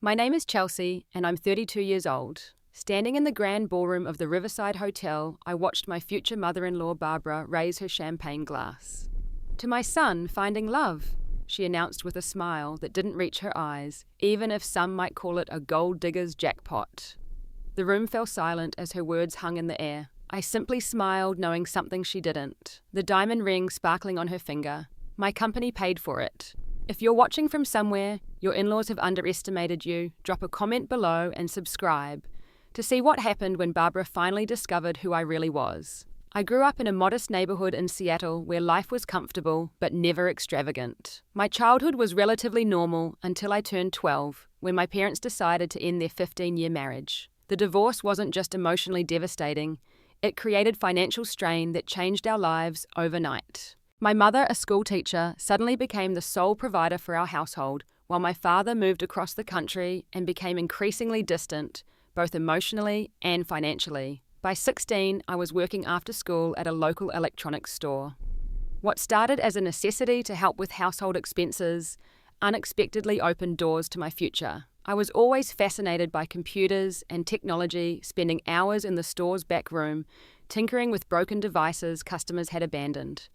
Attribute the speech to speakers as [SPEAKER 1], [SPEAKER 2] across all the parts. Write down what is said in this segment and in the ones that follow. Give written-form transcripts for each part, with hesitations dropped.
[SPEAKER 1] My name is Chelsea, and I'm 32 years old. Standing in the grand ballroom of the Riverside Hotel, I watched my future mother-in-law Barbara raise her champagne glass. "To my son, finding love," she announced with a smile that didn't reach her eyes, even if some might call it a gold digger's jackpot. The room fell silent as her words hung in the air. I simply smiled, knowing something she didn't. The diamond ring sparkling on her finger. My company paid for it. If you're watching from somewhere, your in-laws have underestimated you, drop a comment below and subscribe to see what happened when Barbara finally discovered who I really was. I grew up in a modest neighborhood in Seattle where life was comfortable but never extravagant. My childhood was relatively normal until I turned 12, when my parents decided to end their 15-year marriage. The divorce wasn't just emotionally devastating, it created financial strain that changed our lives overnight. My mother, a school teacher, suddenly became the sole provider for our household, while my father moved across the country and became increasingly distant, both emotionally and financially. By 16, I was working after school at a local electronics store. What started as a necessity to help with household expenses unexpectedly opened doors to my future. I was always fascinated by computers and technology, spending hours in the store's back room, tinkering with broken devices customers had abandoned.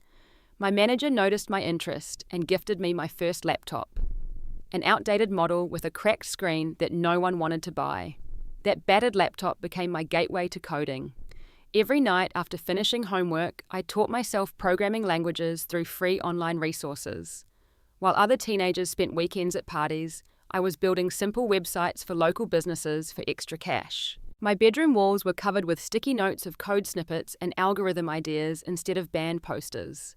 [SPEAKER 1] My manager noticed my interest and gifted me my first laptop, an outdated model with a cracked screen that no one wanted to buy. That battered laptop became my gateway to coding. Every night after finishing homework, I taught myself programming languages through free online resources. While other teenagers spent weekends at parties, I was building simple websites for local businesses for extra cash. My bedroom walls were covered with sticky notes of code snippets and algorithm ideas instead of band posters.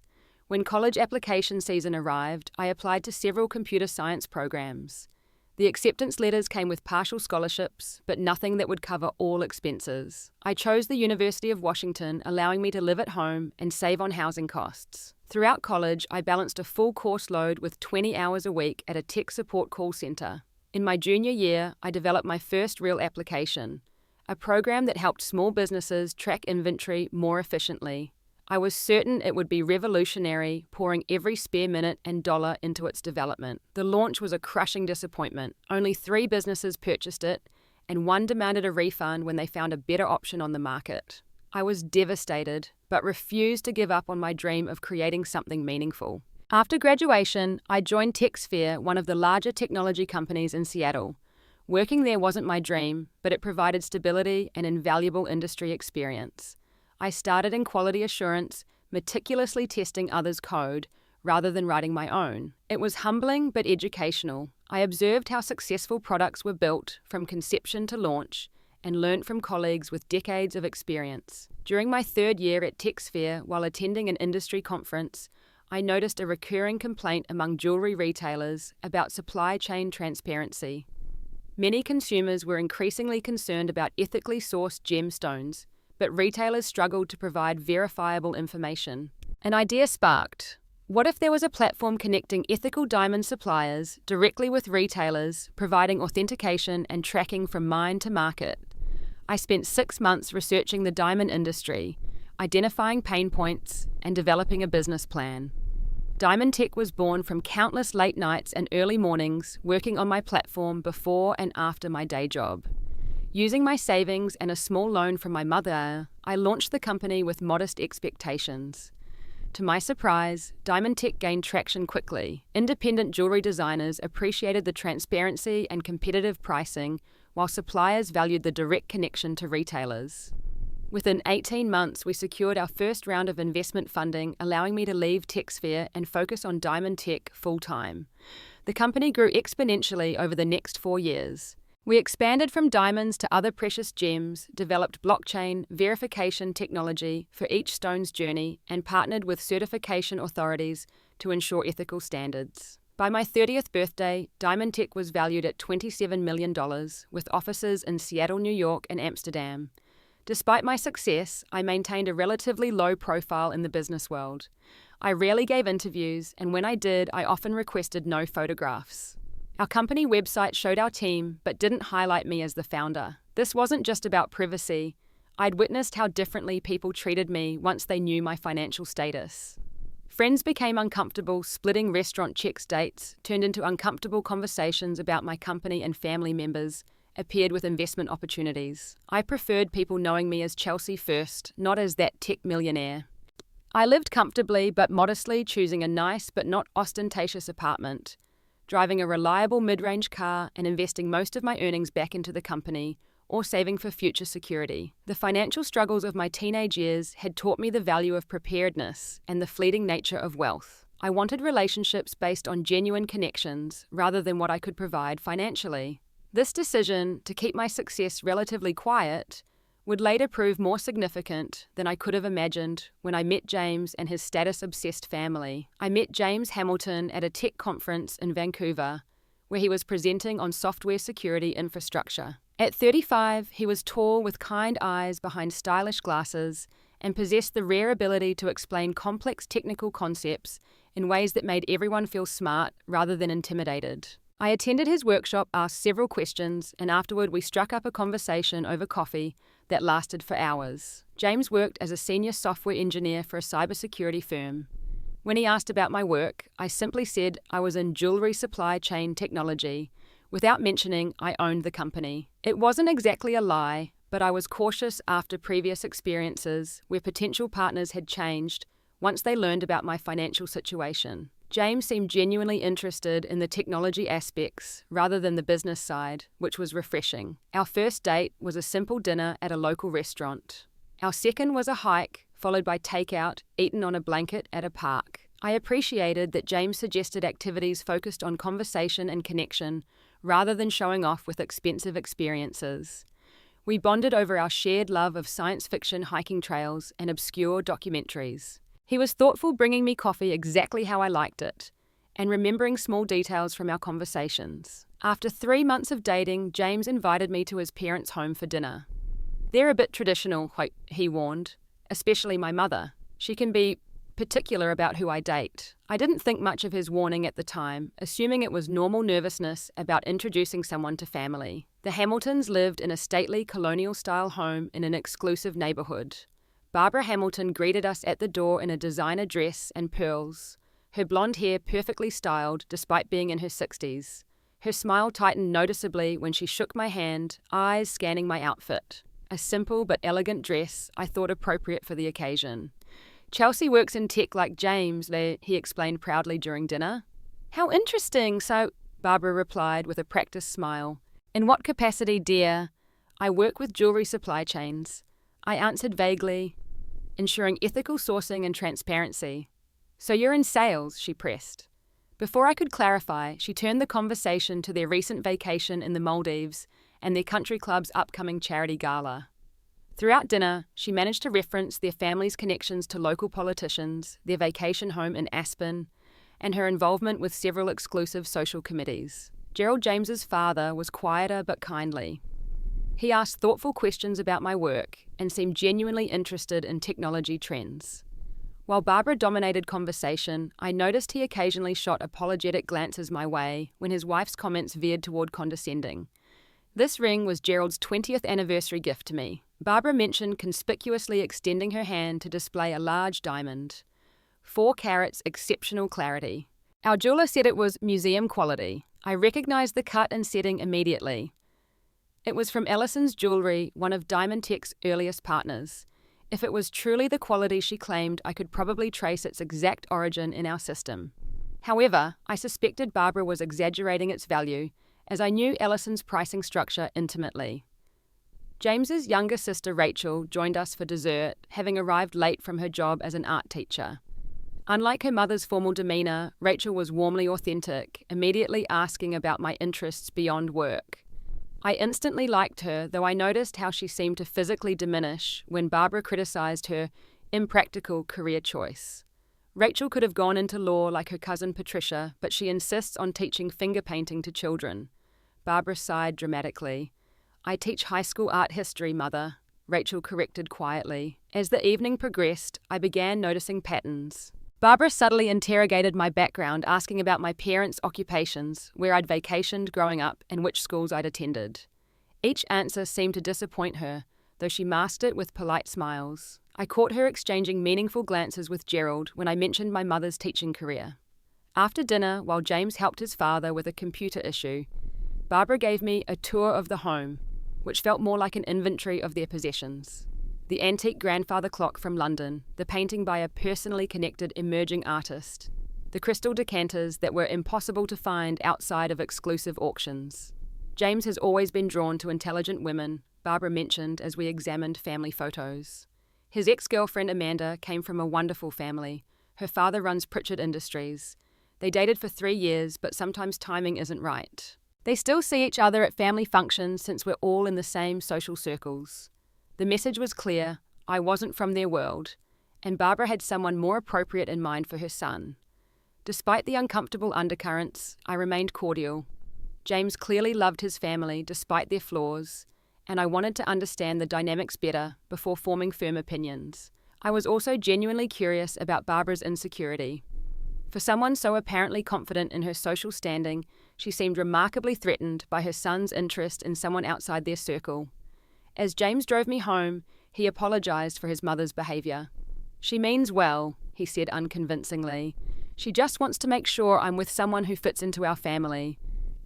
[SPEAKER 1] When college application season arrived, I applied to several computer science programs. The acceptance letters came with partial scholarships, but nothing that would cover all expenses. I chose the University of Washington, allowing me to live at home and save on housing costs. Throughout college, I balanced a full course load with 20 hours a week at a tech support call center. In my junior year, I developed my first real application, a program that helped small businesses track inventory more efficiently. I was certain it would be revolutionary, pouring every spare minute and dollar into its development. The launch was a crushing disappointment. Only 3 businesses purchased it, and 1 demanded a refund when they found a better option on the market. I was devastated, but refused to give up on my dream of creating something meaningful. After graduation, I joined TechSphere, one of the larger technology companies in Seattle. Working there wasn't my dream, but it provided stability and invaluable industry experience. I started in quality assurance, meticulously testing others' code rather than writing my own. It was humbling but educational. I observed how successful products were built from conception to launch and learned from colleagues with decades of experience. During my 3rd year at TechSphere, while attending an industry conference, I noticed a recurring complaint among jewelry retailers about supply chain transparency. Many consumers were increasingly concerned about ethically sourced gemstones, but retailers struggled to provide verifiable information. An idea sparked. What if there was a platform connecting ethical diamond suppliers directly with retailers, providing authentication and tracking from mine to market? I spent 6 months researching the diamond industry, identifying pain points, and developing a business plan. DiamondTech was born from countless late nights and early mornings working on my platform before and after my day job. Using my savings and a small loan from my mother, I launched the company with modest expectations. To my surprise, DiamondTech gained traction quickly. Independent jewelry designers appreciated the transparency and competitive pricing, while suppliers valued the direct connection to retailers. Within 18 months, we secured our first round of investment funding, allowing me to leave TechSphere and focus on DiamondTech full-time. The company grew exponentially over the next 4 years. We expanded from diamonds to other precious gems, developed blockchain verification technology for each stone's journey, and partnered with certification authorities to ensure ethical standards. By my 30th birthday, DiamondTech was valued at $27 million, with offices in Seattle, New York, and Amsterdam. Despite my success, I maintained a relatively low profile in the business world. I rarely gave interviews, and when I did, I often requested no photographs. Our company website showed our team, but didn't highlight me as the founder. This wasn't just about privacy. I'd witnessed how differently people treated me once they knew my financial status. Friends became uncomfortable, splitting restaurant checks dates turned into uncomfortable conversations about my company, and family members appeared with investment opportunities. I preferred people knowing me as Chelsea first, not as that tech millionaire. I lived comfortably but modestly, choosing a nice but not ostentatious apartment, driving a reliable mid-range car, and investing most of my earnings back into the company or saving for future security. The financial struggles of my teenage years had taught me the value of preparedness and the fleeting nature of wealth. I wanted relationships based on genuine connections rather than what I could provide financially. This decision to keep my success relatively quiet would later prove more significant than I could have imagined when I met James and his status-obsessed family. I met James Hamilton at a tech conference in Vancouver, where he was presenting on software security infrastructure. At 35, he was tall with kind eyes behind stylish glasses and possessed the rare ability to explain complex technical concepts in ways that made everyone feel smart rather than intimidated. I attended his workshop, asked several questions, and afterward we struck up a conversation over coffee that lasted for hours. James worked as a senior software engineer for a cybersecurity firm. When he asked about my work, I simply said I was in jewelry supply chain technology, without mentioning I owned the company. It wasn't exactly a lie, but I was cautious after previous experiences where potential partners had changed once they learned about my financial situation. James seemed genuinely interested in the technology aspects rather than the business side, which was refreshing. Our first date was a simple dinner at a local restaurant. Our second was a hike, followed by takeout, eaten on a blanket at a park. I appreciated that James suggested activities focused on conversation and connection rather than showing off with expensive experiences. We bonded over our shared love of science fiction hiking trails and obscure documentaries. He was thoughtful, bringing me coffee exactly how I liked it, and remembering small details from our conversations. After 3 months of dating, James invited me to his parents' home for dinner. They're a bit traditional, he warned, especially my mother. She can be particular about who I date. I didn't think much of his warning at the time, assuming it was normal nervousness about introducing someone to family. The Hamiltons lived in a stately colonial-style home in an exclusive neighborhood. Barbara Hamilton greeted us at the door in a designer dress and pearls, her blonde hair perfectly styled despite being in her 60s. Her smile tightened noticeably when she shook my hand, eyes scanning my outfit. A simple but elegant dress I thought appropriate for the occasion. Chelsea works in tech like James, he explained proudly during dinner. How interesting, so, Barbara replied with a practiced smile. In what capacity, dear? I work with jewelry supply chains. I answered vaguely, ensuring ethical sourcing and transparency. So you're in sales, she pressed. Before I could clarify, she turned the conversation to their recent vacation in the Maldives and their country club's upcoming charity gala. Throughout dinner, she managed to reference their family's connections to local politicians, their vacation home in Aspen, and her involvement with several exclusive social committees. Gerald James's father was quieter but kindly. He asked thoughtful questions about my work and seemed genuinely interested in technology trends. While Barbara dominated conversation, I noticed he occasionally shot apologetic glances my way when his wife's comments veered toward condescending. This ring was Gerald's 20th anniversary gift to me. Barbara mentioned conspicuously extending her hand to display a large diamond. 4 carats, exceptional clarity. Our jeweler said it was museum quality. I recognized the cut and setting immediately. It was from Ellison's Jewelry, one of DiamondTech's earliest partners. If it was truly the quality she claimed, I could probably trace its exact origin in our system. However, I suspected Barbara was exaggerating its value, as I knew Ellison's pricing structure intimately. James's younger sister Rachel joined us for dessert, having arrived late from her job as an art teacher. Unlike her mother's formal demeanor, Rachel was warmly authentic, immediately asking about my interests beyond work. I instantly liked her, though I noticed how she seemed to physically diminish when Barbara criticized her impractical career choice. Rachel could have gone into law like her cousin Patricia, but she insists on teaching finger painting to children. Barbara sighed dramatically. I teach high school art history, Mother, Rachel corrected quietly. As the evening progressed, I began noticing patterns. Barbara subtly interrogated my background, asking about my parents' occupations, where I'd vacationed growing up, and which schools I'd attended. Each answer seemed to disappoint her, though she masked it with polite smiles. I caught her exchanging meaningful glances with Gerald when I mentioned my mother's teaching career. After dinner, while James helped his father with a computer issue, Barbara gave me a tour of the home, which felt more like an inventory of their possessions. The antique grandfather clock from London, the painting by a personally connected emerging artist, the crystal decanters that were impossible to find outside of exclusive auctions. James has always been drawn to intelligent women, Barbara mentioned as we examined family photos. His ex-girlfriend Amanda came from a wonderful family. Her father runs Pritchard Industries. They dated for 3 years, but sometimes timing isn't right. They still see each other at family functions since we're all in the same social circles. The message was clear: I wasn't from their world, and Barbara had someone more appropriate in mind for her son. Despite the uncomfortable undercurrents, I remained cordial. James clearly loved his family despite their flaws, and I wanted to understand the dynamics better before forming firm opinions. I was also genuinely curious about Barbara's insecurity. For someone so apparently confident in her social standing, she seemed remarkably threatened by her son's interest in someone outside their circle. As James drove me home, he apologized for his mother's behavior. She means well, he said unconvincingly. She just wants to make sure I'm with someone who fits into our family.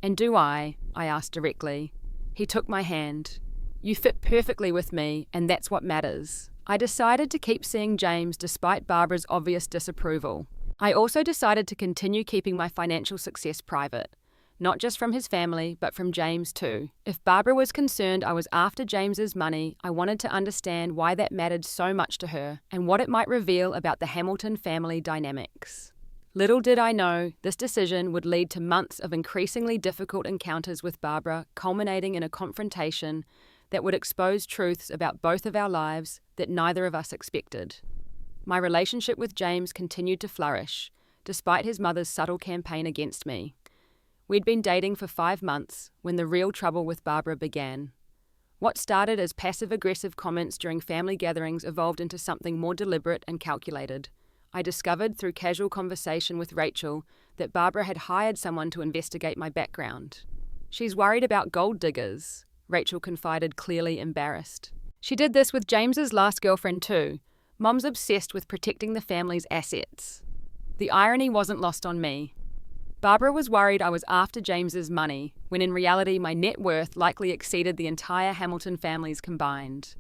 [SPEAKER 1] And do I asked directly. He took my hand. You fit perfectly with me, and that's what matters. I decided to keep seeing James despite Barbara's obvious disapproval. I also decided to continue keeping my financial success private. Not just from his family, but from James too. If Barbara was concerned I was after James's money, I wanted to understand why that mattered so much to her and what it might reveal about the Hamilton family dynamics. Little did I know, this decision would lead to months of increasingly difficult encounters with Barbara, culminating in a confrontation that would expose truths about both of our lives that neither of us expected. My relationship with James continued to flourish, despite his mother's subtle campaign against me. We'd been dating for 5 months when the real trouble with Barbara began. What started as passive-aggressive comments during family gatherings evolved into something more deliberate and calculated. I discovered through casual conversation with Rachel that Barbara had hired someone to investigate my background. She's worried about gold diggers, Rachel confided, clearly embarrassed. She did this with James's last girlfriend too. Mom's obsessed with protecting the family's assets. The irony wasn't lost on me. Barbara was worried I was after James's money, when in reality my net worth likely exceeded the entire Hamilton family's combined.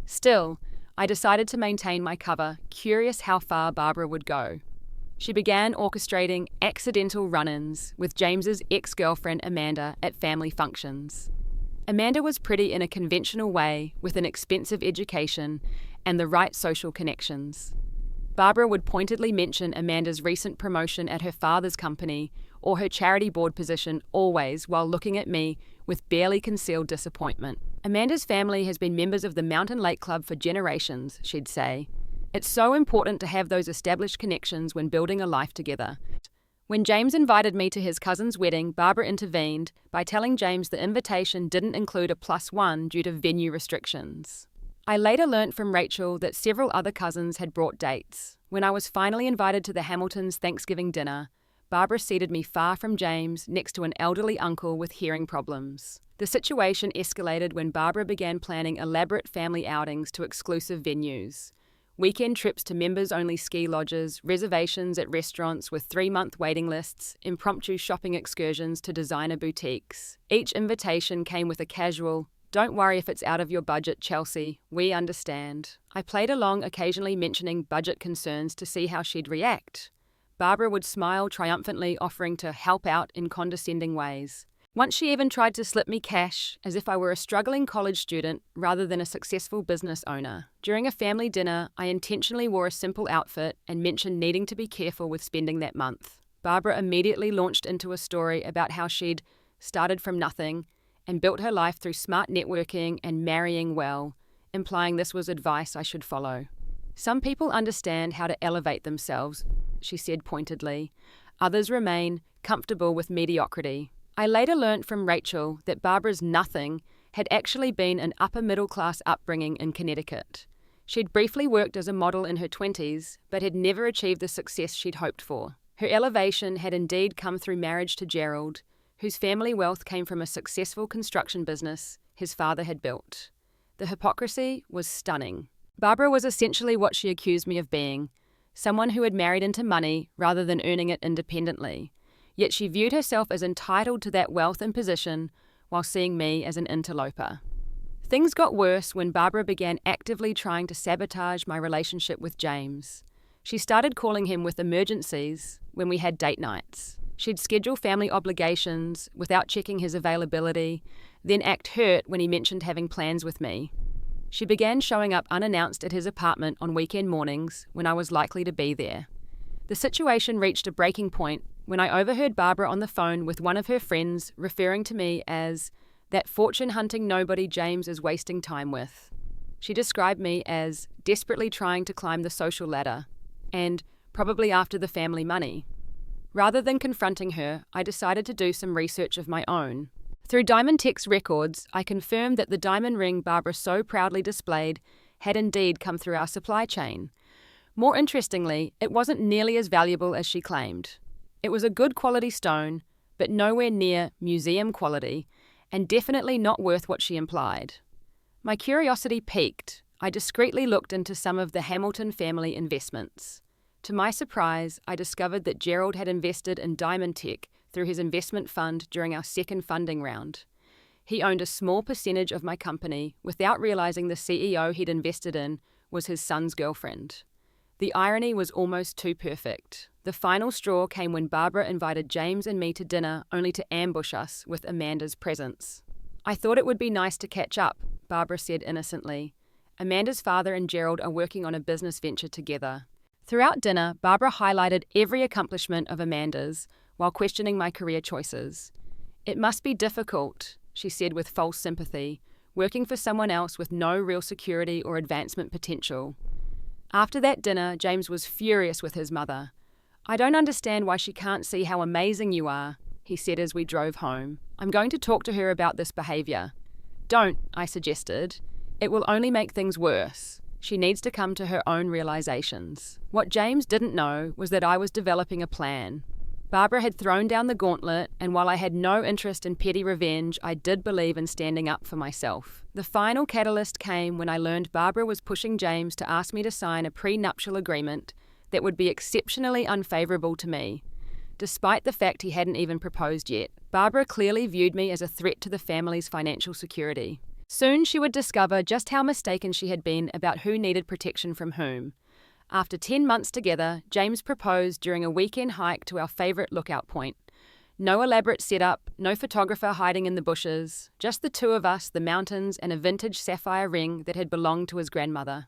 [SPEAKER 1] Still, I decided to maintain my cover, curious how far Barbara would go. She began orchestrating accidental run-ins with James's ex-girlfriend Amanda at family functions. Amanda was pretty in a conventional way, with an expensive education and the right social connections. Barbara would pointedly mention Amanda's recent promotion at her father's company or her charity board position, always while looking at me with barely concealed disappointment. Amanda's family has been members of the Mountain Lake Club for generations, she'd say. It's so important to have those established connections when building a life together. When James invited me to his cousin's wedding, Barbara intervened by telling James the invitation didn't include a +1 due to venue restrictions. I later learnt from Rachel that several other cousins had brought dates. When I was finally invited to the Hamiltons' Thanksgiving dinner, Barbara seated me far from James, next to an elderly uncle with hearing problems. The situation escalated when Barbara began planning elaborate family outings to exclusive venues. Weekend trips to members-only ski lodges, reservations at restaurants with 3-month waiting lists, impromptu shopping excursions to designer boutiques. Each invitation came with a casual, "Don't worry if it's out of your budget, Chelsea, we understand." I played along, occasionally mentioning budget concerns to see how she'd react. Barbara would smile triumphantly, offering to help out in condescending ways. Once she even tried to slip me cash, as if I were a struggling college student rather than a successful business owner. During a family dinner, I intentionally wore a simple outfit and mentioned needing to be careful with spending that month. Barbara immediately launched into a story about how she'd started from nothing and built her life through smart networking and marrying well, implying this was advice I should follow. "Some people understand how to elevate themselves," she said pointedly. "Others remain comfortable with mediocrity." I later learnt from Rachel that Barbara's nothing had actually been an upper-middle-class upbringing in Connecticut. She'd briefly worked as a model in her 20s, but had never achieved the success she'd hoped for. Her elevation had indeed come through marriage to Gerald, whose family wealth came from a successful construction business his father had built. The hypocrisy was stunning. Barbara was essentially what she accused me of being, someone who had married into money rather than earning it independently, yet she viewed herself as entitled to that wealth and position while seeing me as an interloper. Things got worse when Barbara began actively trying to sabotage my relationship with James. She started calling him with emergencies when we had date nights. She'd schedule family obligations without checking his availability, then act hurt when he mentioned having plans with me. She began showing up unannounced at his apartment on weekend mornings when I was likely to be there. The situation reached a breaking point when I overheard Barbara on the phone with one of her friends referring to me as that fortune-hunting nobody James is wasting time with. She described me as desperately trying to climb the social ladder and probably after the family money. Rather than confronting her, I decided to do some research of my own. Through DiamondTech's records, I confirmed that the diamond ring Barbara so proudly displayed had indeed come through our supply chain. More interestingly, it wasn't nearly as valuable as she claimed. It was a good quality stone, but nowhere near museum quality, and definitely not worth what she implied. My curiosity piqued. I discreetly looked into some of the Hamilton family investments. To my surprise, I discovered that Gerald had invested in DiamondTech through his investment fund during our second funding round. He owned a small percentage of my company without realizing the CEO he'd invested in was his son's girlfriend. The irony was almost too perfect. The final straw came when Barbara invited James and me to dinner only to ambush us with Amanda's presence. I thought it would be nice to catch up, Barbara said innocently. Amanda's father and Gerald are working on a business venture together. Throughout dinner, Barbara highlighted every accomplishment of Amanda's while questioning my career choices. It must be difficult, she said with false sympathy, working for someone else with no real security or advancement potential. After that dinner, James was furious with his mother. I don't understand why she can't see how amazing you are, he said as we drove home. I'm going to talk to her about this behaviour. Don't, I suggested. It will only make things worse. She needs to come to her own realizations. What James didn't know was that I was developing a plan. Barbara had thrown down the gauntlet, and while I had no interest in petty revenge, I did believe in standing up for myself. The final catalyst came when I learned Barbara was pushing James to ask me to sign a prenuptial agreement that would be exceptionally unfavourable to me. Despite the fact he hadn't even proposed yet, Barbara clearly viewed me as a threat to the family's financial security. Soon she would discover just how mistaken she had been about who needed protection from whom. After 10 months together, James proposed during a weekend hike to our favourite lookout point. No elaborate setup, no photographer hiding in the bushes, just the two of us, the mountains, and a vintage sapphire ring that had belonged to his grandmother.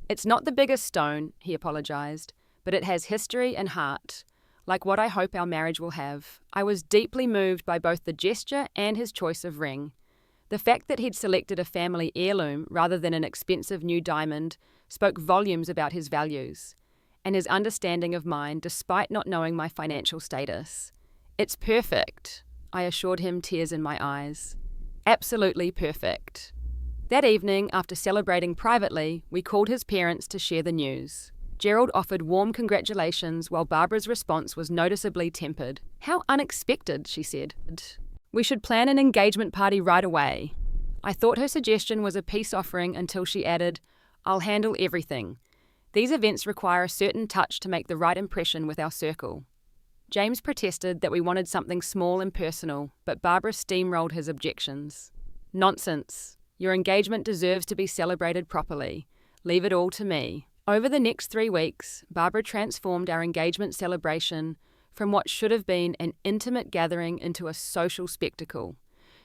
[SPEAKER 1] It's not the biggest stone, he apologised, but it has history and heart, like what I hope our marriage will have. I was deeply moved by both the gesture and his choice of ring. The fact that he'd selected a family heirloom rather than an expensive new diamond spoke volumes about his values and his understanding of mine despite not knowing my financial status. It's perfect, I assured him, tears in my eyes. Absolutely perfect. That evening, after celebrating privately, we called his parents to share the news. Gerald offered warm congratulations while Barbara's response was noticeably tempered. How unexpected, she said. We should plan an engagement party right away. I thought her suggestion was a peace offering until she added, I'll handle everything. These events require a certain touch to make the right impression with our circle. James protested that we wanted something small and personal, but Barbara steamrolled his objections. Nonsense. Your engagement deserves to be celebrated properly. Leave it all to me. Over the next 3 weeks, Barbara transformed our engagement celebration from what should have been an intimate gathering into a social spectacle.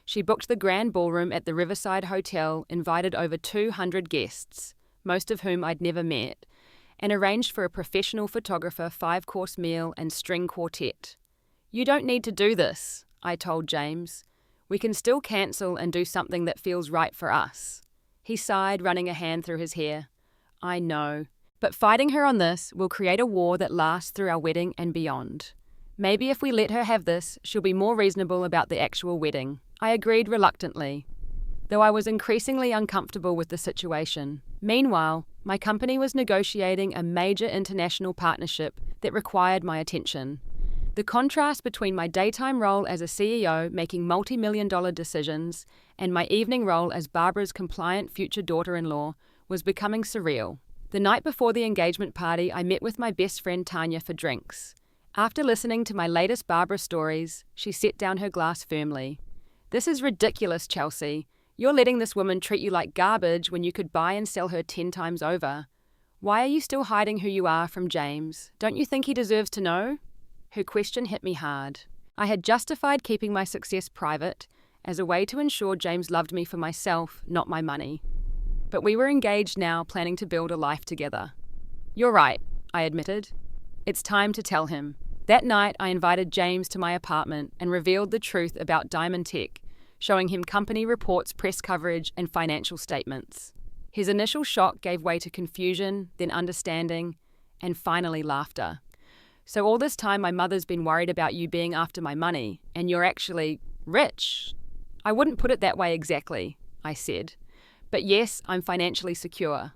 [SPEAKER 1] She booked the grand ballroom at the Riverside Hotel, invited over 200 guests, most of whom I'd never met, and arranged for a professional photographer, 5-course meal, and string quartet. You don't need to do this, I told James. We can still cancel and do something that feels right for us. He sighed, running a hand through his hair. I know, but fighting her on this will create a war that lasts through our wedding and beyond. Maybe if we let her have this, she'll be more reasonable about the actual wedding. I agreed reluctantly, though I was increasingly uncomfortable with the situation. Meanwhile, my company was negotiating a major international partnership that required my attention. The contrast between my daytime role as a CEO making multi-million-dollar decisions and my evening role as Barbara's compliant future daughter-in-law was becoming surreal. The night before the engagement party, I met with my best friend Tanya for drinks. After listening to my latest Barbara stories, she set down her glass firmly. "This is ridiculous, Chelsea. You're letting this woman treat you like garbage when you could buy and sell her 10 times over. Why are you still hiding who you are from James? Don't you think he deserves to know?" Her question hit me hard. I had justified keeping my success private as a way to ensure James loved me for myself, not my money. But we were engaged now, planning to build a life together. "You're right," I admitted. "It's time to tell him." That night, I invited James to my apartment and revealed the truth about DiamondTech, showing him company reports, press coverage, and financial statements. His initial shock gave way to confusion, then understanding, and finally laughter. "So all this time my mother's been worried about you being after my money, and you're actually rich." "I wouldn't put it that way exactly," I said. "But yes, I'm financially secure."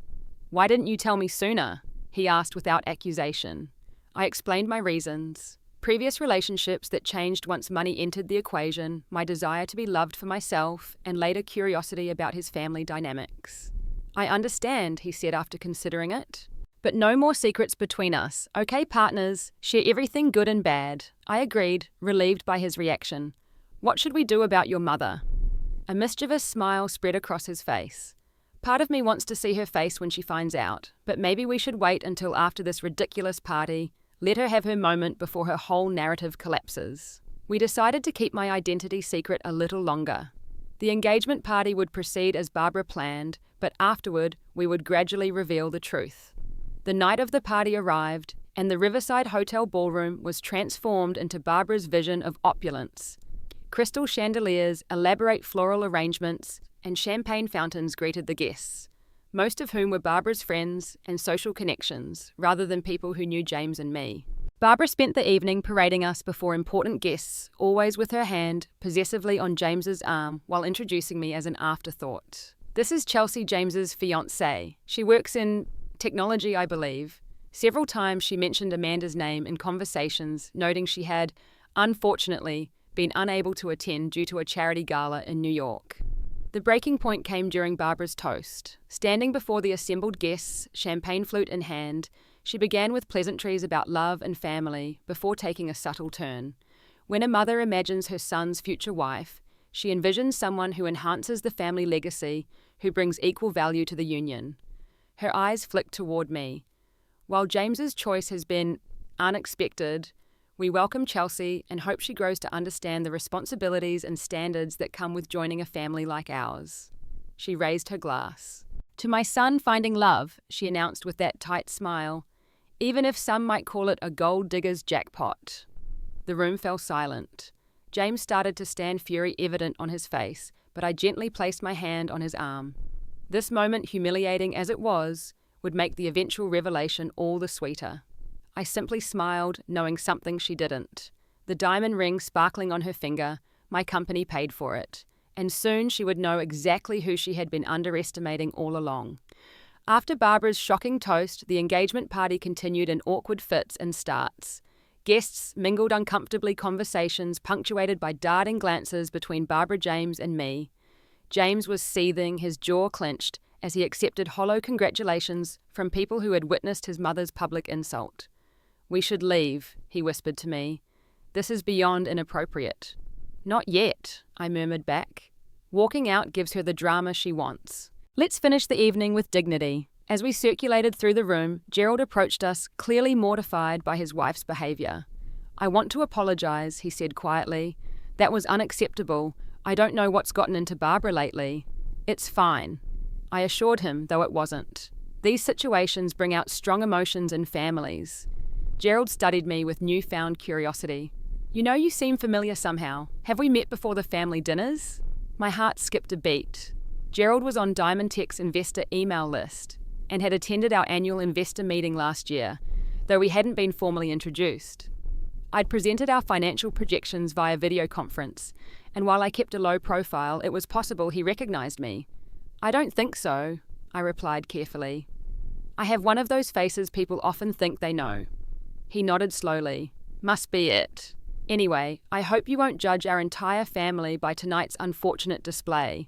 [SPEAKER 1] "Why didn't you tell me sooner?" he asked without accusation. I explained my reasons. Previous relationships that changed once money entered the equation, my desire to be loved for myself, and later curiosity about his family dynamics. "I understand," he said after considering it. "But no more secrets between us. Okay, partners, share everything good and bad." I agreed, relieved by his reaction. "What should we do about your mother?" A mischievous smile spread across his face. "Part of me wants to see her face when she finds out, but maybe we should wait until after this ridiculous party. Let her have her moment before her whole narrative collapses." We decided to keep my identity secret a little longer. The engagement party would proceed as Barbara planned, but afterward we would gradually reveal the truth. The night of the party arrived, and the Riverside Hotel ballroom was transformed into Barbara's vision of opulence. Crystal chandeliers, elaborate floral arrangements, and champagne fountains greeted the guests, most of whom were Barbara's friends and social connections, rather than people who knew James and me. Barbara spent the evening parading us before important guests, always with her hand possessively on James's arm while introducing me as an afterthought. "This is Chelsea, James's fiancée. She works in technology, I believe." Several times she mentioned Amanda's name in conversations, noting she had, unfortunately, been unable to attend due to a charity gala in New York. The breaking point came during Barbara's toast. Standing before the assembled guests, champagne flute in hand, she began with pleasantries about love and family before taking a subtle turn. When a mother imagines her son's future wife, she envisions someone who enhances the family legacy, who brings equal value to the union. Her eyes flicked toward me. While James's choice has been unexpected, we welcome Chelsea and hope she grows to understand the responsibilities and standards that come with joining a family like ours. She raised her glass. "To my son finding love," she announced with that tight smile, "even if some might call it a gold digger's jackpot." The room fell silent. James started to stand, fury evident on his face, but I gently placed my hand on his arm. This moment, humiliating as it was, would make the eventual revelation all the sweeter. I simply smiled, knowing something she didn't. The diamond ring sparkling on her finger, my company paid for it, and soon she would know exactly who she had been underestimating all along. After Barbara's shocking toast, the engagement party continued in awkward fits and starts. Guests mingled uncomfortably, conversations punctuated by darting glances between Barbara, James, and me. James was seething, his jaw clenched, as he accepted hollow congratulations from people who had witnessed his mother's public insult. "We should leave," he whispered to me. "This is beyond inappropriate." "Not yet," I murmured back. Walking out gives her the drama she wants. "Let's finish the evening with dignity." As we circulated through the room, Gerald approached us, clearly mortified by his wife's behavior. "I want to apologize," he said quietly. "That was unacceptable. I don't know what's gotten into Barbara lately." "It's fine," I assured him, though it wasn't. These situations bring out strong emotions in families. Gerald studied me with newfound curiosity. "You know, you seem familiar somehow. Have we met before the family dinners?" My heart skipped a beat. Gerald was on DiamondTech's investor email list and had attended our annual investor meeting last year, though we hadn't been formally introduced. I'd presented our financial projections via video conference, and while I kept a low profile, it was possible he recognized me. "I don't think so," I replied carefully. "I have one of those faces people often think they know." He nodded slowly. "Must be it. Anyway, I hope you won't judge our entire family by tonight's unfortunate display."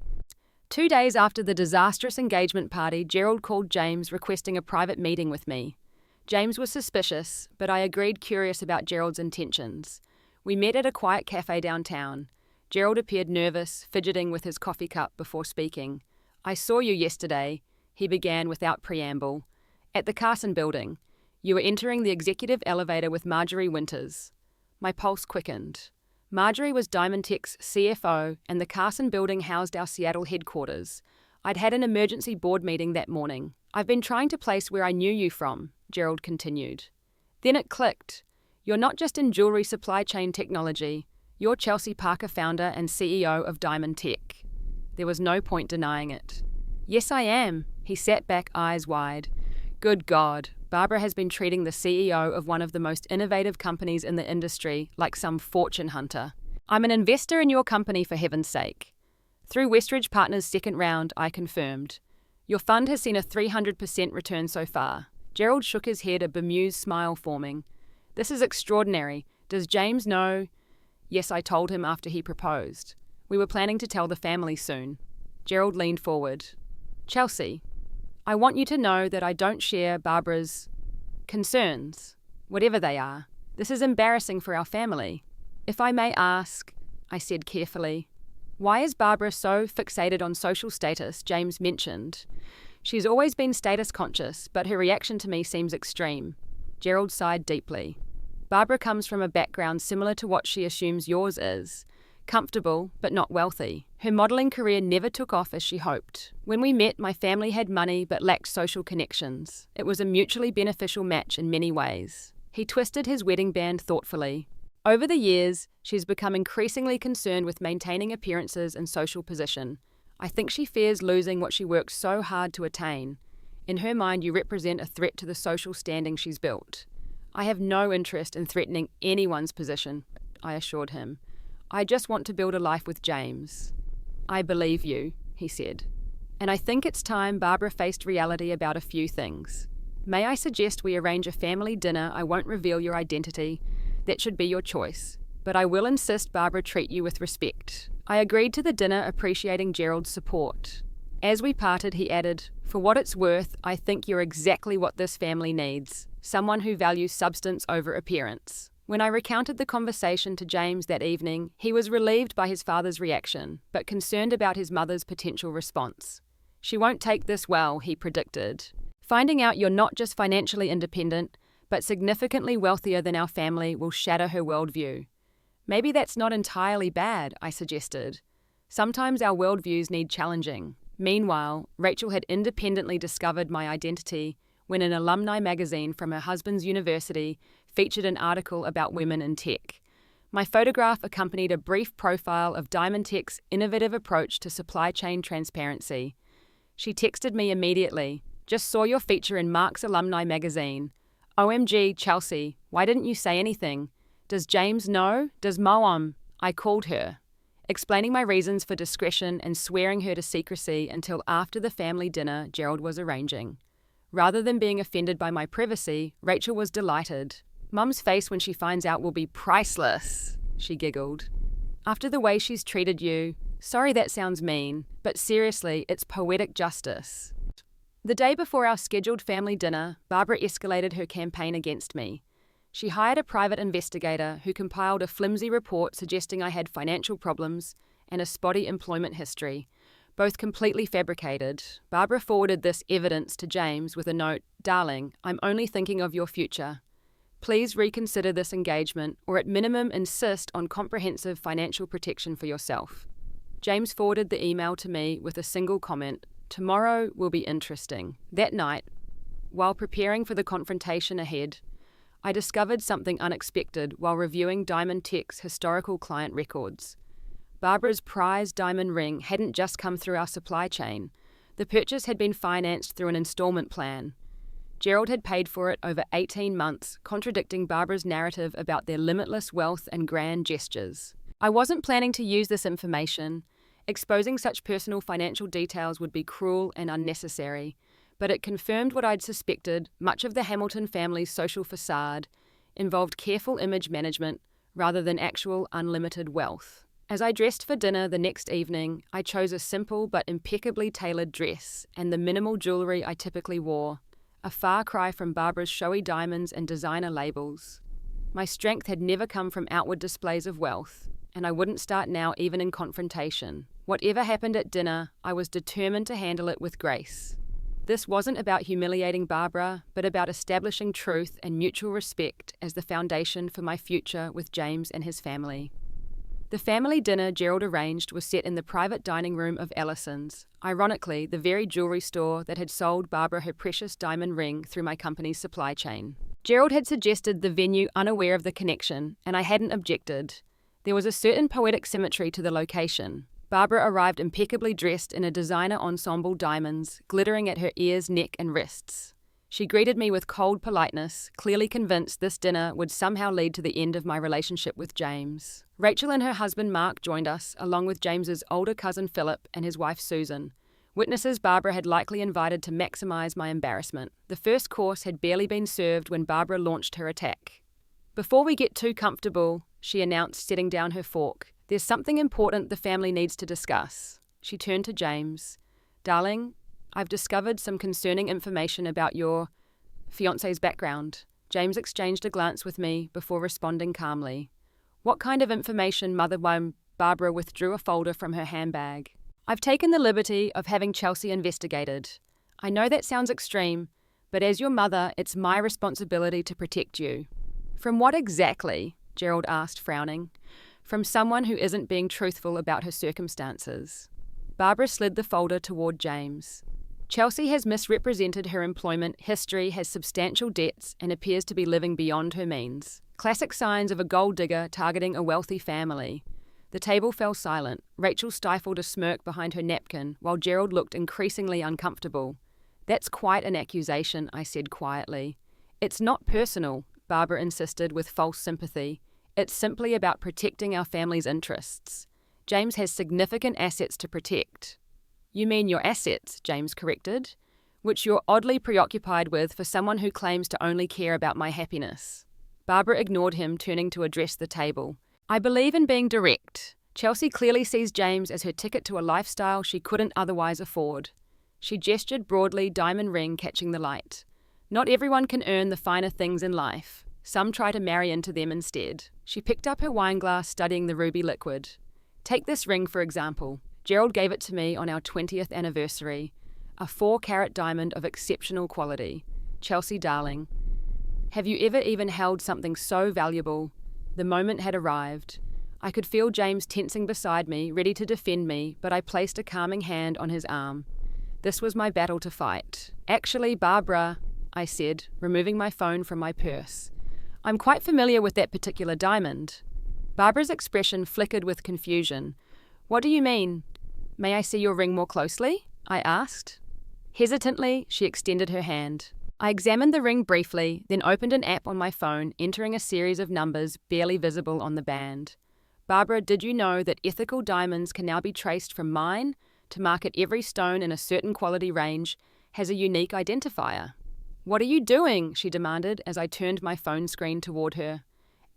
[SPEAKER 1] 2 days after the disastrous engagement party, Gerald called James requesting a private meeting with me. James was suspicious, but I agreed, curious about Gerald's intentions. We met at a quiet cafe downtown. Gerald appeared nervous, fidgeting with his coffee cup before speaking. "I saw you yesterday," he began without preamble. "At the Carson building. You were entering the executive elevator with Marjorie Winters." My pulse quickened. Marjorie was DiamondTech's CFO, and the Carson building housed our Seattle headquarters. I'd had an emergency board meeting that morning. "I've been trying to place where I knew you from," Gerald continued. Then it clicked. "You're not just in jewelry supply chain technology. You're Chelsea Parker, founder and CEO of DiamondTech." There was no point denying it. "Yes, I am." He sat back, eyes wide. "Good God, Barbara has been treating the CEO of one of the most innovative companies in the industry like some fortune hunter. I'm an investor in your company, for heaven's sake." Through Westridge Partners' second round, I confirmed. "Your fund has seen a 300% return so far." Gerald shook his head, a bemused smile forming. "This is extraordinary. Does James know?" "Yes," I told him after he proposed. "We were planning to tell the family soon." Gerald leaned forward. "Chelsea, I want you to know that I don't share Barbara's concerns, whatever they are. This is embarrassing for our family. If I may ask," I said carefully, "why is Barbara so fixated on social status?" James mentioned. "She's always been status conscious, but her reaction to me seems extreme." Gerald sighed deeply. "Barbara comes from a background similar to what she assumes yours is. Comfortable, but not wealthy. Her modelling career never took off as she hoped. When we met, my family had money but lacked social connections. It was a mutually beneficial match in many ways." He twisted his wedding band thoughtfully. "Over the years, she's become increasingly concerned with maintaining appearances and social position. I think she fears losing what she worked so hard to attain. In her mind, you represent a threat to the social standing she's built." "I have no interest in threatening anyone's position," I assured him. "I just want to build a life with James." "I believe you," he said. "And I think it's time Barbara faced reality about a few things. May I suggest we arrange a family dinner? I won't reveal your identity. That should be your choice. But I will insist Barbara treat you with respect." I agreed to the dinner, appreciating Gerald's support. As we parted, he added, "For what it's worth, I think you're exactly what this family needs. Someone who values substance over appearance." When I recounted the conversation to James that evening, he was relieved by his father's reaction, but concerned about his mother's potential response. "She won't take this well," he predicted. "Finding out you're not just financially independent, but significantly wealthier than our family will shatter her worldview." "Maybe that's not entirely bad," I suggested. "Sometimes our worldviews need challenging." Meanwhile, Rachel had independently discovered my identity when an alumni magazine from her husband's university featured an article about women in tech. My photograph accompanied a brief profile of DiamondTech's innovative approach to supply chain transparency. She texted me immediately, "Just saw your feature in Mark's alumni magazine. OMG, Chelsea, why didn't you say anything? Does James know? Does Moam?" I called her, explaining my reasons for discretion and swearing her to secrecy until after the family dinner Gerald was arranging. Rather than being offended by my privacy, Rachel was delighted. "Mum's face when she finds out will be priceless," she giggled. "After the way she's treated you, sorry that sounds mean, but seriously, it's poetic justice." The day before our scheduled family dinner, Barbara escalated her campaign against me. She hired a private investigator who compiled a flimsy report suggesting I had financial problems and a spotty employment history, both completely fabricated. Barbara forwarded this evidence to James with a note, "Darling, I'm only thinking of your future. Please reconsider this engagement, or at minimum insist on comprehensive financial protection for yourself." James forwarded the email to me with a single comment, "Tomorrow will be interesting." That night, while preparing for the confrontation ahead, I discovered something unexpected while reviewing DiamondTech's historical client records. Barbara's prized diamond ring hadn't just come through our supply chain. The purchase had been financed through an installment plan. Gerald had paid for it over 18 months, contradicting Barbara's narrative about their limitless wealth and grand gestures. I wasn't planning to use this information. Exposing such personal financial details would be cruel and unnecessary, but it confirmed what I'd suspected. Much of the Hamilton family's social facade involved careful image management rather than actual unlimited wealth. As I dressed for dinner the next evening, I chose a simple but impeccably tailored dress and the minimal jewelry I typically wore, a far cry from Barbara's showy diamonds and designer labels. My strength had never come from outward displays of wealth, and I wouldn't start now even in confrontation. Whatever happened at dinner, I was determined to handle it with grace. This wasn't about humiliating Barbara, but about establishing truth and mutual respect as the foundation for my future with James and his family. The family dinner Gerald arranged was set in the private dining room of Ellison's, ironically the very jewelry store that had sold Barbara her precious diamond ring through my company's supply chain. Gerald had suggested the venue unaware of the connection, and I hadn't objected. There was a certain poetic symmetry to the location. Barbara arrived impeccably dressed in a designer ensemble diamonds, glittering at her ears, neck, and wrists. She greeted me with cold politeness, clearly convinced this dinner would somehow lead to the end of my relationship with James. Rachel and her husband Mark joined us, along with James's older cousin Philip and his wife Susan, witnesses Barbara had likely invited to maximize my embarrassment. The first course had barely been served when Barbara launched her attack. "Before we get too comfortable," she announced, setting down her fork, "there's something important the family needs to discuss." She turned to James. "Darling, I've discovered some concerning information about your fiancé's background." James exchanged a glance with me before responding calmly. "What kind of information, Mother?" Barbara withdrew a folder from her handbag. "I've taken the liberty of having Chelsea investigated. I know that sounds extreme, but as your mother, it's my responsibility to protect you." "From what exactly?" Gerald asked, frowning. "From someone who isn't being truthful about her circumstances." Barbara slid the folder toward James. "Chelsea has misrepresented her employment history, has substantial debts, and appears to be living beyond her means. Classic signs of a gold digger targeting a wealthy family." The table fell silent. Rachel stifled a smirk behind her napkin, while Gerald looked increasingly uncomfortable. "That's quite an accusation," I said quietly. "It's not personal," Barbara insisted with false sympathy. "It's simply about protecting our family's interests. James has significant assets to protect." "You mean your assets," James corrected, "which you're oddly preoccupied with for someone who claims to only care about my happiness." Barbara ignored him, turning to address the table. "I believe in being direct. Chelsea clearly sees James as her ticket to a lifestyle she couldn't otherwise afford." She gestured broadly, diamond ring catching the light. "Not everyone can earn the finer things in life. Some try to marry into them instead." She picked up her wineglass, studying the ruby liquid. "Take this ring, for example. Gerald gave it to me on our 20th anniversary. A 4-carat diamond of exceptional quality. Chelsea, darling, have you ever even held something so valuable?" The moment had arrived. I could feel James tensing beside me, ready to defend me, but I placed a calming hand on his arm. This was my battle to fight. "Actually, Barbara," I said, removing my phone from my purse, "I'm quite familiar with that particular diamond." Barbara's expression flickered with confusion. "What do you mean?" "May I see your ring more closely?" I asked. Hesitantly, she extended her hand. I examined the ring briefly, then opened an app on my phone, entering a series of numbers barely visible on the band. "Barbara, did you know that ethical diamonds can now be traced from mine to market every stone in a certain quality range has a unique identifier?" "What are you doing?" she demanded as I turned my phone screen toward her.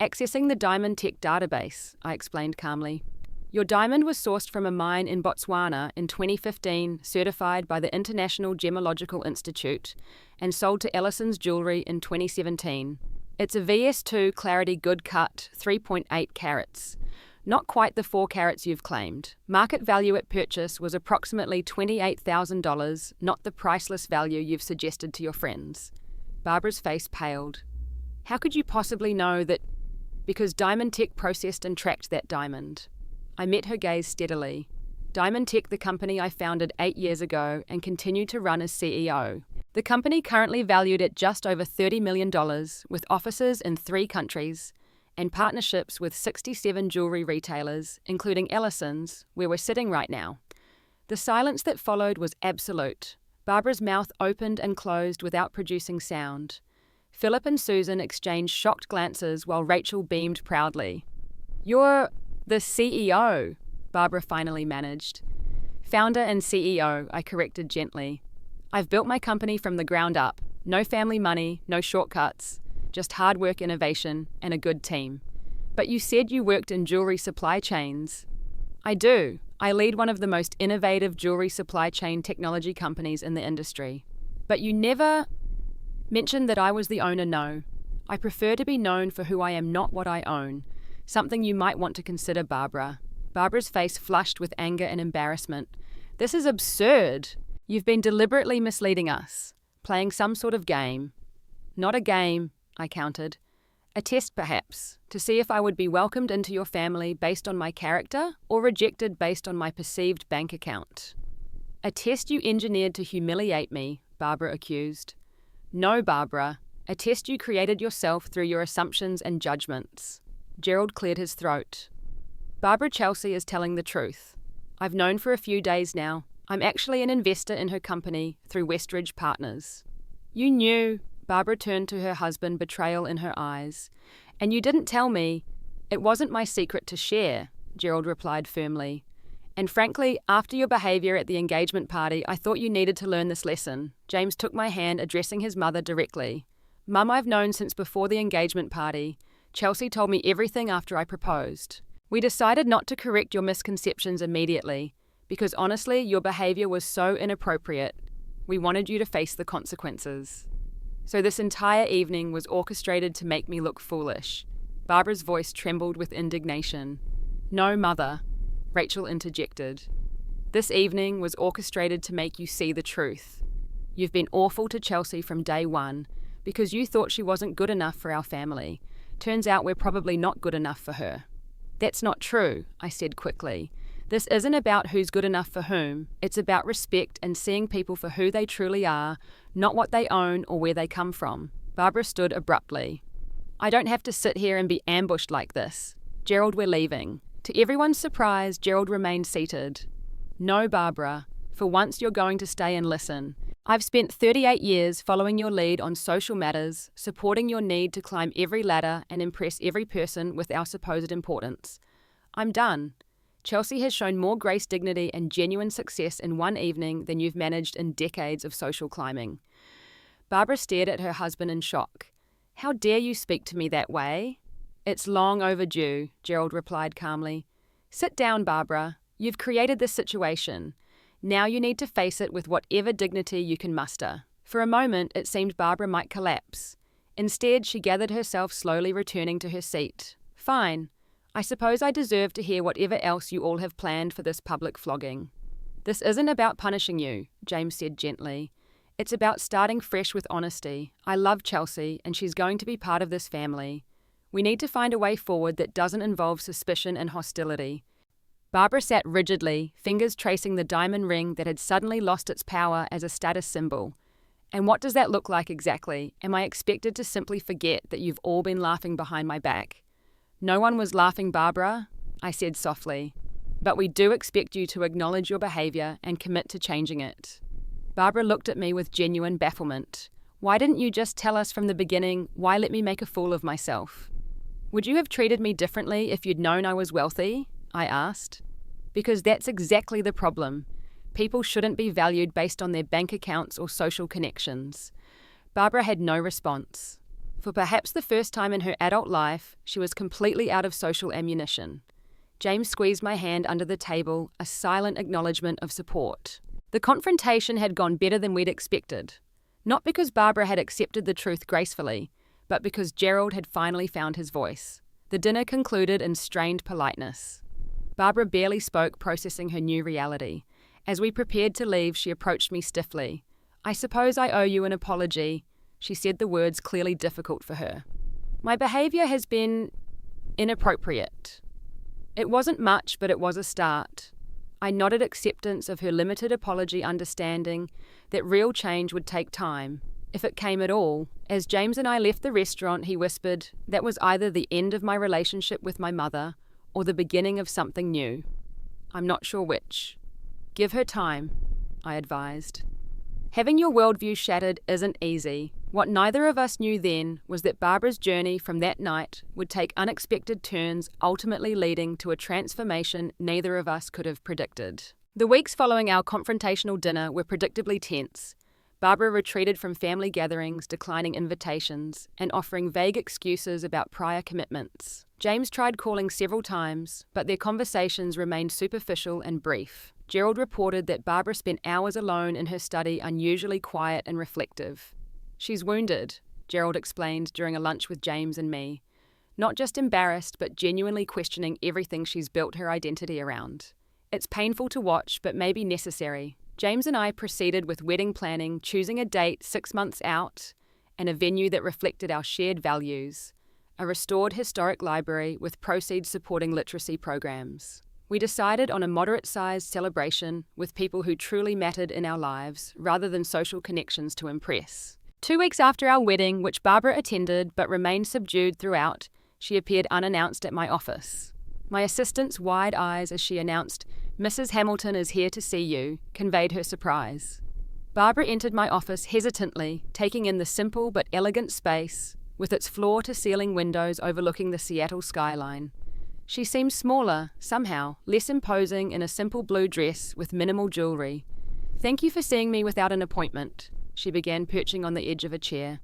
[SPEAKER 1] "Accessing the DiamondTech database," I explained calmly. "Your diamond was sourced from a mine in Botswana in 2015, certified by the International Gemological Institute, and sold to Ellison's Jewelry in 2017. It's a VS2 Clarity Good Cut, 3.8 carats. Not quite the 4 carats you've claimed. Market value at purchase was approximately $28,000, not the priceless value you've suggested to your friends." Barbara's face paled. "How could you possibly know that?" "Because DiamondTech processed and tracked that diamond." I met her gaze steadily. DiamondTech, the company I founded 8 years ago and continue to run as CEO. The company currently valued at just over $30 million, with offices in 3 countries, and partnerships with 67 jewelry retailers, including Ellison's, where we're sitting right now. The silence that followed was absolute. Barbara's mouth opened and closed without producing sound. Philip and Susan exchanged shocked glances while Rachel beamed proudly. "You're the CEO," Barbara finally managed. "Founder and CEO," I corrected gently. "I've built my company from the ground up. No family money, no shortcuts. Just hard work, innovation, and a good team." "But you said you worked in jewelry supply chains." I do. I lead one of the most innovative jewelry supply chain technology companies in the industry. But you never mentioned that I was the owner, no. I prefer to be known for who I am, not what I own. Something you might want to consider, Barbara. Barbara's face flushed with anger and embarrassment. This is absurd. You've been deliberately misleading us, playing some sort of game. Not a game, I countered. A test, perhaps, to see if I would be welcomed into your family based on my character or rejected based on my perceived bank account. A test you engineered to humiliate me, Barbara accused. No, Barbara. A test you created yourself through your assumptions and judgments. Gerald cleared his throat. Barbara Chelsea is telling the truth. I've known for a few days now. I'm actually an investor in her company through Westridge Partners. You knew, Barbara turned to her husband, betrayal in her eyes. And you didn't tell me. It wasn't my secret to share, Gerald replied firmly. And frankly, after your behaviour at the engagement party, I thought you needed to learn this lesson. James took my hand, addressing his mother directly. Mum, I've known since before the engagement party. Chelsea told me everything after I proposed. We decided not to correct your misconceptions immediately, because honestly, your behaviour was so inappropriate. We wanted you to face the consequences. So this entire evening was orchestrated to make me look foolish. Barbara's voice trembled with indignation. No, Mother, Rachel interjected. This evening was orchestrated to make you see the truth. You've been awful to Chelsea from day one, because you thought she wasn't good enough for our family. Turns out we're probably not good enough for her. That's not true, I said quickly. This isn't about who's good enough for whom. It's about respect and seeing people for who they truly are, not what they own or where they come from. Barbara stood abruptly. I don't have to sit here and be ambushed like this. Gerald, we're leaving. To everyone's surprise, Gerald remained seated. No, Barbara. For once you're going to stay and listen. I've spent 38 years following your lead on social matters, supporting your need to climb every ladder and impress every person with our supposed importance. I'm done. Chelsea has shown more grace, dignity, and genuine success in one evening than you've managed in decades of social climbing. Barbara stared at her husband in shock. How dare you speak to me that way? It's long overdue, Gerald replied calmly. Sit down, Barbara. You've created this situation. Now you need to face it with whatever dignity you can muster. For a moment, it seemed Barbara might collapse. Instead, she gathered herself, slowly returning to her seat. Fine. I suppose I deserve to hear whatever else you all have planned for this public flogging. This isn't about punishing you, James said gently. It's about starting fresh with honesty. I love Chelsea, and she's going to be part of this family. We need to find a way forward that doesn't involve suspicion and hostility. Barbara sat rigidly, fingers tracing the diamond ring that had suddenly lost its power as a status symbol. And what does that look like exactly? Am I expected to simply forget that you've all been laughing behind my back? No one was laughing, Barbara, I said softly. But we do expect you to acknowledge your behaviour and commit to changing it. Barbara looked at me with genuine bafflement. Why didn't you just tell us from the beginning? Why let me make a fool of myself? Would you have treated me differently if you'd known I was wealthy? I asked. Because that's exactly the problem. People shouldn't be valued based on their bank accounts or social connections. Barbara had no response. For perhaps the first time in her adult life, she was completely out of social ammunition. James squeezed my hand under the table, a silent acknowledgement of support. The confrontation had gone better than we'd expected. Not because Barbara had accepted the truth gracefully, but because Gerald had finally found his voice. The dinner concluded in strained politeness. Barbara barely spoke, processing her new reality. As we prepared to leave, she approached me stiffly. I suppose I owe you an apology. She said the words clearly difficult for her. My behaviour has been inappropriate. It wasn't much, but it was a start. I nodded acceptance of her limited apology, understanding that real change would take time, if it came at all. As James and I left the restaurant, he whispered, that was either the end of my relationship with my mother or the beginning of something new. I'm not sure which. Give her time, I advised. Having your worldview shattered isn't easy. What neither of us knew then was that Barbara's journey from that night would take unexpected turns, ultimately leading to a transformation neither of us could have predicted. The weeks following our confrontational dinner were predictably tense. Barbara retreated from family gatherings, declining invitations, and offering vague excuses about prior commitments. James tried calling several times, but their conversations remained superficial and brief. Gerald reported that Barbara spent hours alone in her study, unusually quiet and reflective. "She's wounded," Gerald explained during a lunch with James and me. "Not just embarrassed, but genuinely questioning everything she's built her identity around. It's painful to watch, but maybe necessary." James and I proceeded with wedding planning, choosing a date 6 months out and a venue that reflected our shared values, a restored historic library with proceeds supporting literacy programs. We decided on a moderate-sized celebration with people who truly mattered in our lives, rather than social connections to impress. 2 weeks after our wedding, which Barbara attended but remained subdued throughout, she appeared unannounced at my office. My assistant's wide eyes as she announced, "Mrs. Hamilton is here to see you," conveyed her surprise. Barbara entered my office hesitantly, taking in the simple but elegant space, with its floor-to-ceiling windows overlooking the Seattle skyline. She seemed smaller, somehow, less imposing in a simple blue dress with minimal jewelry. "Thank you for seeing me without an appointment," she began, perching on the edge of a chair.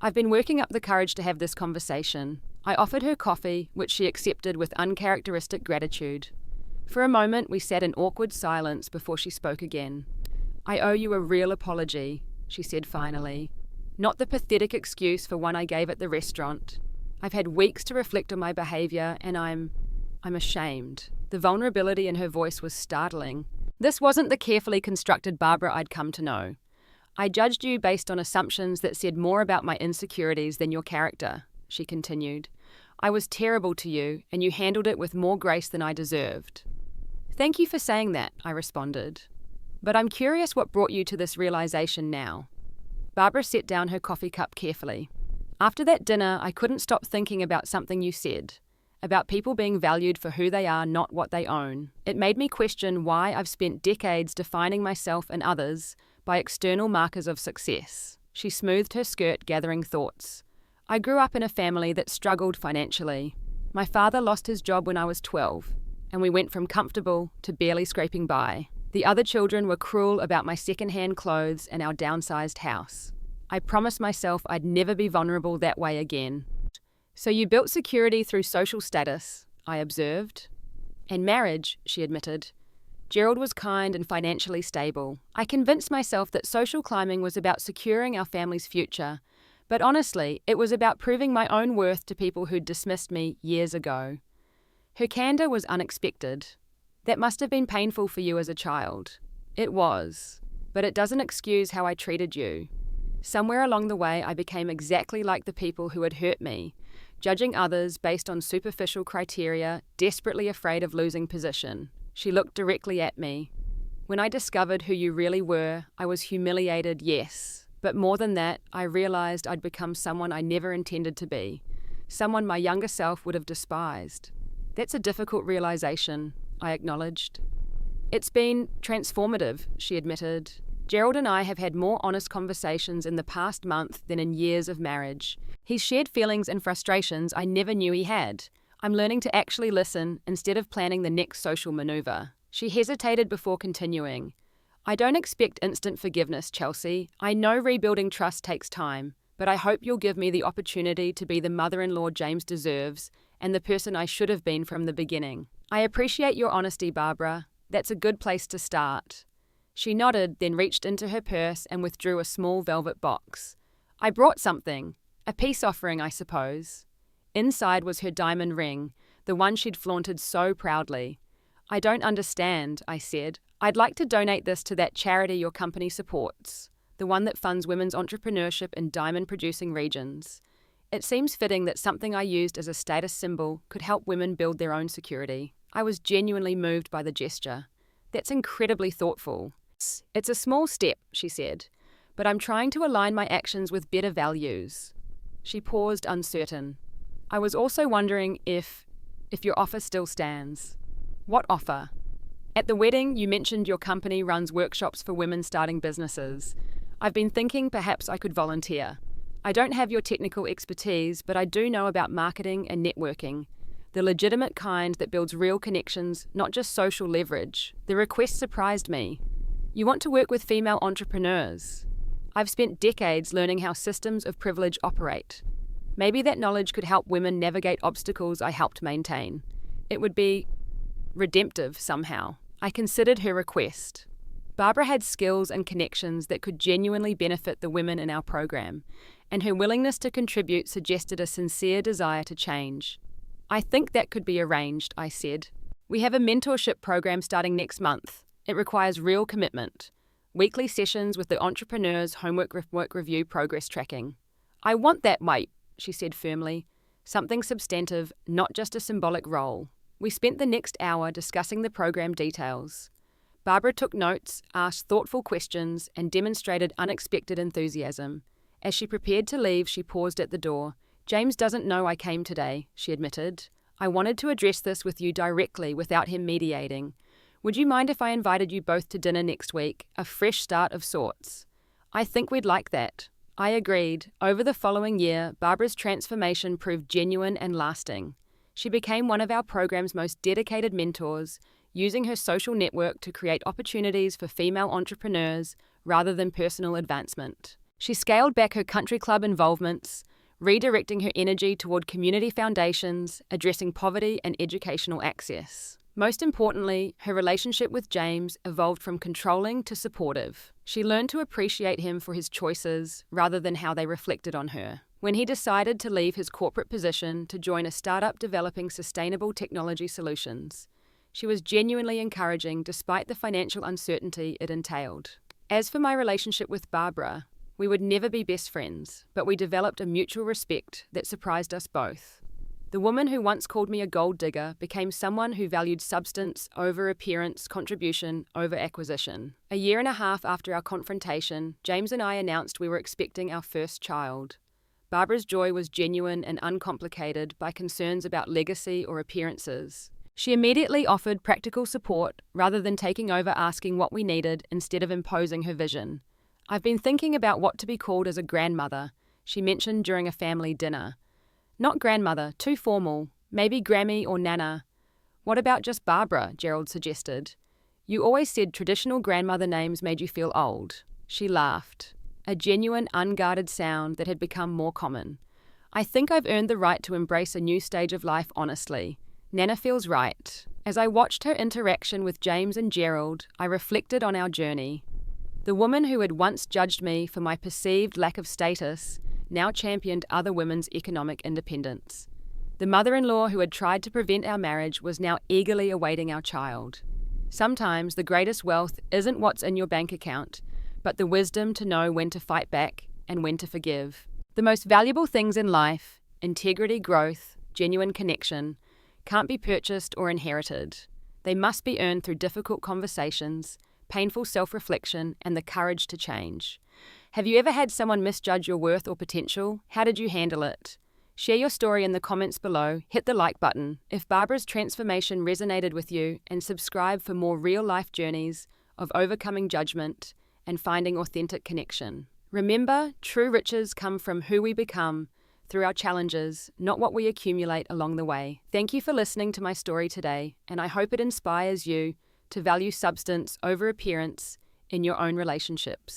[SPEAKER 1] "I've been working up the courage to have this conversation." I offered her coffee, which she accepted with uncharacteristic gratitude. For a moment, we sat in awkward silence before she spoke again. "I owe you a real apology," she said finally. "Not the pathetic excuse for one I gave at the restaurant. I've had weeks to reflect on my behavior, and I'm ashamed." The vulnerability in her voice was startling. This wasn't the carefully constructed Barbara I'd come to know. "I judged you based on assumptions that said more about my insecurities than your character," she continued. "I was terrible to you, and you handled it with more grace than I deserved." "Thank you for saying that," I responded. "But I'm curious what brought you to this realization now." Barbara set down her coffee cup carefully. "After that dinner, I couldn't stop thinking about something you said, about people being valued for who they are, not what they own. It made me question why I've spent decades defining myself and others by external markers of success." She smoothed her skirt, gathering thoughts. "I grew up in a family that struggled financially. My father lost his job when I was 12, and we went from comfortable to barely scraping by. The other children were cruel about my second-hand clothes and our downsized house. I promised myself I'd never be vulnerable that way again." "So you built security through social status," I observed. "And marriage," she admitted. "Gerald was kind and financially stable. I convinced myself that social climbing was about securing our family's future, but honestly, it was about proving my own worth to people who'd dismissed me years ago." Her candor was unexpected. "That must have been painful for you as a child." "It was, but it doesn't excuse how I treated you. Somewhere along the way, I became exactly like the people who had hurt me, judging others based on superficial criteria, desperately afraid of losing position." She looked directly at me. "When I discovered who you really were, I was humiliated, yes. But more than that, I realized I'd become someone I never intended to be, someone my younger self would have despised." "That's a difficult realization," I acknowledged. "It's been transformative," she admitted. "Gerald and I have had more honest conversations in the past month than in years of marriage. He's shared feelings and frustrations I never knew he had. I'm learning to actually listen instead of planning the next social maneuver." She hesitated before continuing. "I don't expect instant forgiveness, Chelsea. I know rebuilding trust takes time, but I hope you'll give me the opportunity to be the mother-in-law James deserves and the person I should have been from the beginning." "I appreciate your honesty, Barbara. That's a good place to start." She nodded, then reached into her purse and withdrew a small velvet box. "I brought something. A peace offering, I suppose." Inside was her diamond ring, the one she'd flaunted so proudly. "I don't understand," I said. "I'd like to donate this to that charity your company supports, the one that funds women's entrepreneurship in diamond-producing regions. It seems fitting that something I used as a status symbol could help women build their own security." I was genuinely moved by the gesture. "That's incredibly thoughtful." "It's a small step," she said, "but I'm trying to align my actions with better values." She paused, uncertain. "I was also wondering if your offer still stands." "What offer?" "At the wedding, you mentioned your company runs workshops for women starting businesses. I've been thinking perhaps I could volunteer. I don't have your technical expertise, but I do know about marketing and networking, the legitimate kind that builds real connections, not just social leverage." The request surprised me. "You want to work with female entrepreneurs?" I've spent decades learning how systems of privilege operate. Maybe that knowledge could help women navigate obstacles I helped maintain. It would be redemptive somehow. I considered her request. Barbara had skills and connections that could genuinely benefit the women in our program, and her willingness to contribute suggested a sincere desire to change. I think that could be arranged, I said. We have a mentorship program starting next month. It requires real commitment. Weekly sessions with the entrepreneur's homework work review progress tracking. I want that, mate, she said firmly. Something substantive, not just a symbolic role. We spent the next hour discussing the program details. Barbara took notes, asked thoughtful questions, and demonstrated unexpected enthusiasm. As she prepared to leave, she paused at the door. James doesn't know I came today, she admitted. I wanted to address this with you directly without him mediating. Would you mind if I invited you both to dinner next week? A fresh start of sorts. I think we'd like that. I agreed. Over the following year, Barbara's transformation proved genuine and lasting. She became one of our program's most dedicated mentors, using her social network to create opportunities for female entrepreneurs rather than personal advancement. She scaled back her country club involvements, redirecting her energy toward community foundations, addressing poverty and educational access. Most importantly, her relationship with James evolved from controlling to supportive. She learned to appreciate him for his choices rather than how they reflected on her. When he decided to leave his corporate position to join a startup developing sustainable technology solutions, she was genuinely encouraging despite the financial uncertainty it entailed. As for my relationship with Barbara, we would never be best friends, but we developed a mutual respect that surprised us both. The woman who once called me a gold digger became someone who valued substance over appearance, contribution over acquisition. A year and a half after our confrontation, James and I announced we were expecting our first child. Barbara's joy was genuine and uncomplicated by concerns about legacy or appearances. She immediately offered practical support rather than taking over asking what we needed instead of imposing her vision. I've been thinking about what to be called as a grandmother, she mentioned during a family dinner. Not grandmother, too formal. Maybe Grammy or Nana. What about just Barbara, Gerald suggested. You always said traditional grandmother names made you feel old. She laughed. A genuine, unguarded sound that had become more common. I think I've earned the right to embrace a new stage of life honestly. Nana feels right. As I watched her interaction with James and Gerald, I reflected on our journey. The woman who had once judged me for my perceived lack of status now championed other women's economic independence. The mother-in-law who had tried to prevent our marriage was now eagerly awaiting our child. Sometimes the greatest wealth isn't what's in your bank account, but the wisdom to know when to fight back and when to forgive. The most valuable things in life, integrity, growth, genuine connection, can't be purchased or inherited. They must be earned through difficult conversations, painful self-reflection, and the courage to change. Have you ever had someone misjudge your worth or potential? How did you handle it? Share your story in the comments below, hit the like button if Barbara's transformation resonated with you, and subscribe for more real-life journeys of overcoming judgment and finding authentic connection. Remember, true riches come from who we become through our challenges, not what we accumulate along the way. Thank you for listening to my story today, and I hope it inspires you to value substance over appearance in your own relationships.